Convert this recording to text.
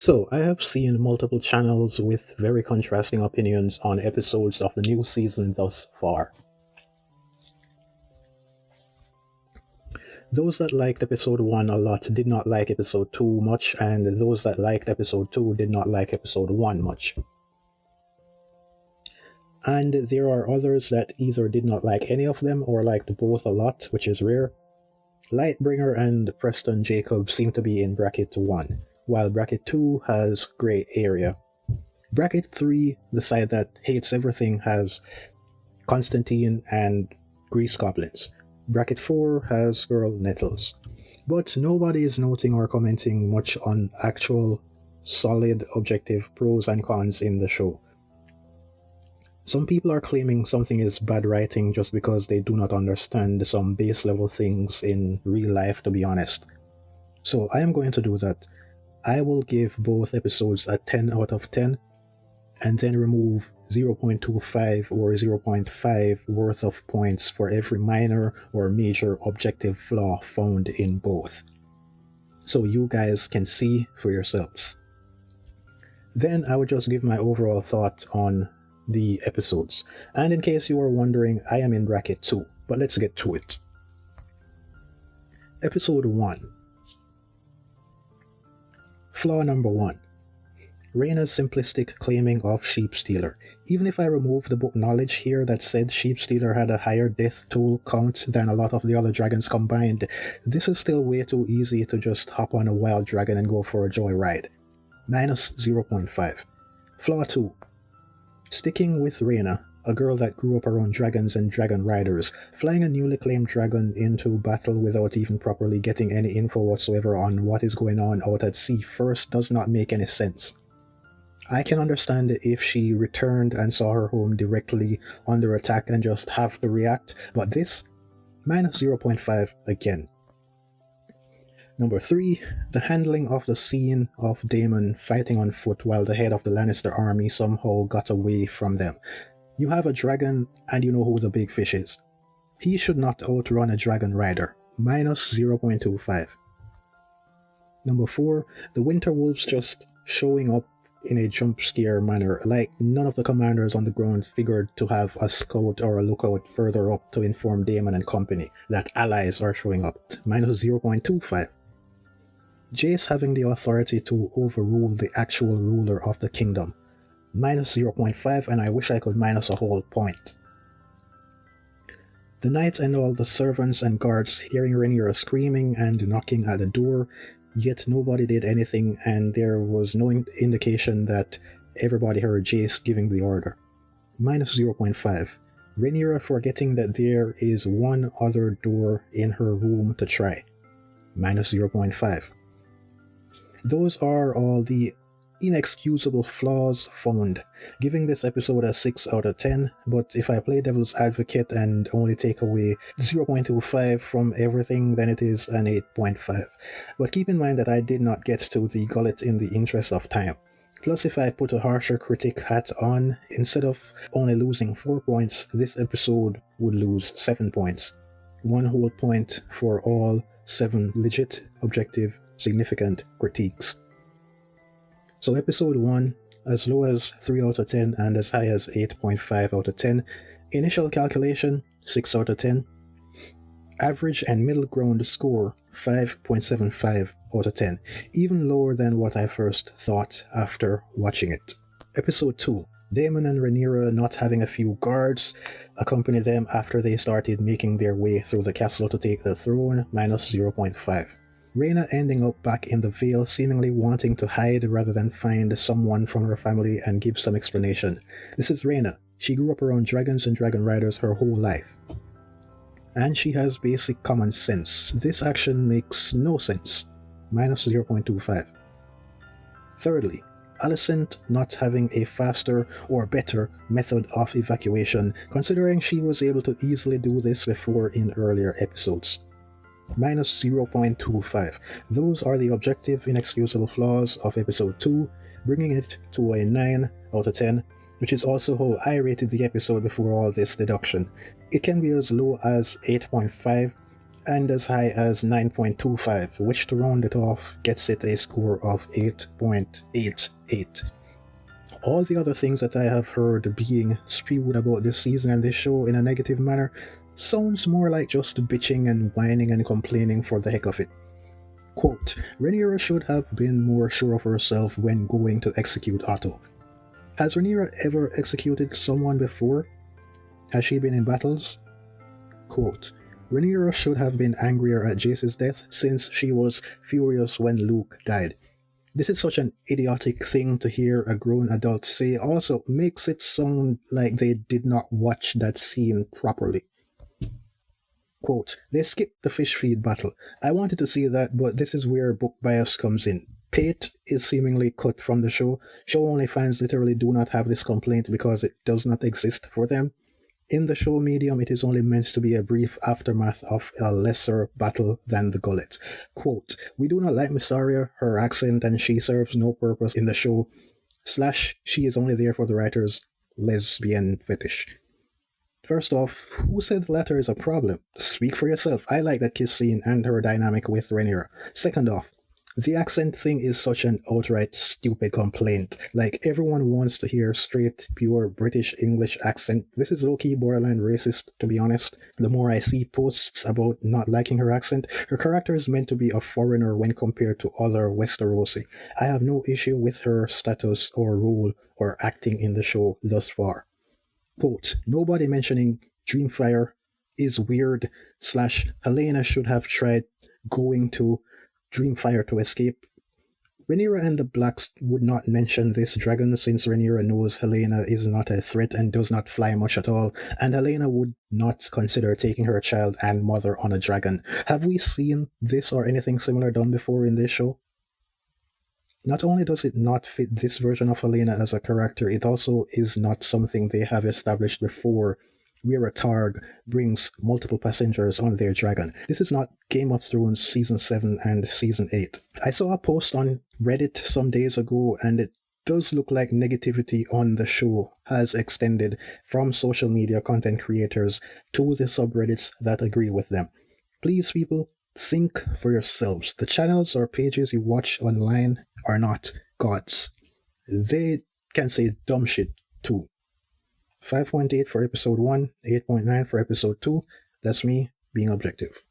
So, I have seen multiple channels with very contrasting opinions on episodes of the new season thus far. Those that liked episode 1 a lot did not like episode 2 much, and those that liked episode 2 did not like episode 1 much. And there are others that either did not like any of them or liked both a lot, which is rare. Lightbringer and Preston Jacob seem to be in bracket 1, while bracket 2 has grey area. Bracket 3, the side that hates everything, has Constantine and Grease Goblins. Bracket 4 has Girl Nettles. But nobody is noting or commenting much on actual, solid, objective pros and cons in the show. Some people are claiming something is bad writing just because they do not understand some base level things in real life, to be honest. So I am going to do that. I will give both episodes a 10 out of 10, and then remove 0.25 or 0.5 worth of points for every minor or major objective flaw found in both, so you guys can see for yourselves. Then I would just give my overall thought on the episodes. And in case you are wondering, I am in bracket 2, but let's get to it. Episode 1. Flaw number 1. Raina's simplistic claiming of Sheep Stealer. Even if I remove the book knowledge here that said Sheep Stealer had a higher death toll count than a lot of the other dragons combined, this is still way too easy to just hop on a wild dragon and go for a joyride. Minus 0.5. Flaw 2. Sticking with Raina, a girl that grew up around dragons and dragon riders, flying a newly claimed dragon into battle without even properly getting any info whatsoever on what is going on out at sea first does not make any sense. I can understand if she returned and saw her home directly under attack and just have to react, but this? Minus 0.5 again. Number 3, the handling of the scene of Daemon fighting on foot while the head of the Lannister army somehow got away from them. You have a dragon and you know who the big fish is. He should not outrun a dragon rider. Minus 0.25. Number 4, the Winter Wolves just showing up in a jump scare manner, like none of the commanders on the ground figured to have a scout or a lookout further up to inform Daemon and company that allies are showing up. Minus 0.25. Jace having the authority to overrule the actual ruler of the kingdom. Minus 0.5, and I wish I could minus a whole point. The knights and all the servants and guards hearing Rhaenyra screaming and knocking at the door, yet nobody did anything, and there was no indication that everybody heard Jace giving the order. Minus 0.5. Rhaenyra forgetting that there is one other door in her room to try. Minus 0.5. Those are all the inexcusable flaws found, giving this episode a 6 out of 10, but if I play devil's advocate and only take away 0.25 from everything, then it is an 8.5. But keep in mind that I did not get to the gullet in the interest of time. Plus, if I put a harsher critic hat on, instead of only losing 4 points, this episode would lose 7 points. 1 whole point for all 7 legit, objective, significant critiques. So episode 1, as low as 3 out of 10 and as high as 8.5 out of 10. Initial calculation, 6 out of 10. Average and middle ground score, 5.75 out of 10. Even lower than what I first thought after watching it. Episode 2. Daemon and Rhaenyra not having a few guards accompany them after they started making their way through the castle to take the throne, minus 0.5. Rhaena ending up back in the Vale, seemingly wanting to hide rather than find someone from her family and give some explanation. This is Rhaena. She grew up around dragons and dragon riders her whole life. And she has basic common sense. This action makes no sense. Minus 0.25. Thirdly, Alicent not having a faster or better method of evacuation, considering she was able to easily do this before in earlier episodes. Minus 0.25. Those are the objective inexcusable flaws of episode 2, bringing it to a 9 out of 10, which is also how I rated the episode before all this deduction. It can be as low as 8.5 and as high as 9.25, which to round it off gets it a score of 8.88. All the other things that I have heard being spewed about this season and this show in a negative manner sounds more like just bitching and whining and complaining for the heck of it. Quote, Rhaenyra should have been more sure of herself when going to execute Otto. Has Rhaenyra ever executed someone before? Has she been in battles? Quote, Rhaenyra should have been angrier at Jace's death since she was furious when Luke died. This is such an idiotic thing to hear a grown adult say. Also makes it sound like they did not watch that scene properly. Quote, they skipped the fish feed battle. I wanted to see that, but this is where book bias comes in. Pate is seemingly cut from the show. Show-only fans literally do not have this complaint because it does not exist for them. In the show medium, it is only meant to be a brief aftermath of a lesser battle than the Gullet. Quote, we do not like Missaria, her accent, and she serves no purpose in the show. / she is only there for the writer's lesbian fetish. First off, who said the latter is a problem? Speak for yourself. I like that kiss scene and her dynamic with Rhaenyra. Second off, the accent thing is such an outright stupid complaint. Like, everyone wants to hear straight, pure British English accent. This is low-key borderline racist, to be honest. The more I see posts about not liking her accent, her character is meant to be a foreigner when compared to other Westerosi. I have no issue with her status or role or acting in the show thus far. Quote, nobody mentioning Dreamfire is weird / Helena should have tried going to Dreamfire to escape. Rhaenyra and the Blacks would not mention this dragon since Rhaenyra knows Helena is not a threat and does not fly much at all, and Helena would not consider taking her child and mother on a dragon. Have we seen this or anything similar done before in this show? Not only does it not fit this version of Helena as a character, it also is not something they have established before, where a Targ brings multiple passengers on their dragon. This is not Game of Thrones Season 7 and Season 8. I saw a post on Reddit some days ago, and it does look like negativity on the show has extended from social media content creators to the subreddits that agree with them. Please, people, think for yourselves. The channels or pages you watch online are not gods. They can say dumb shit too. 5.8 for episode 1, 8.9 for episode 2. That's me being objective.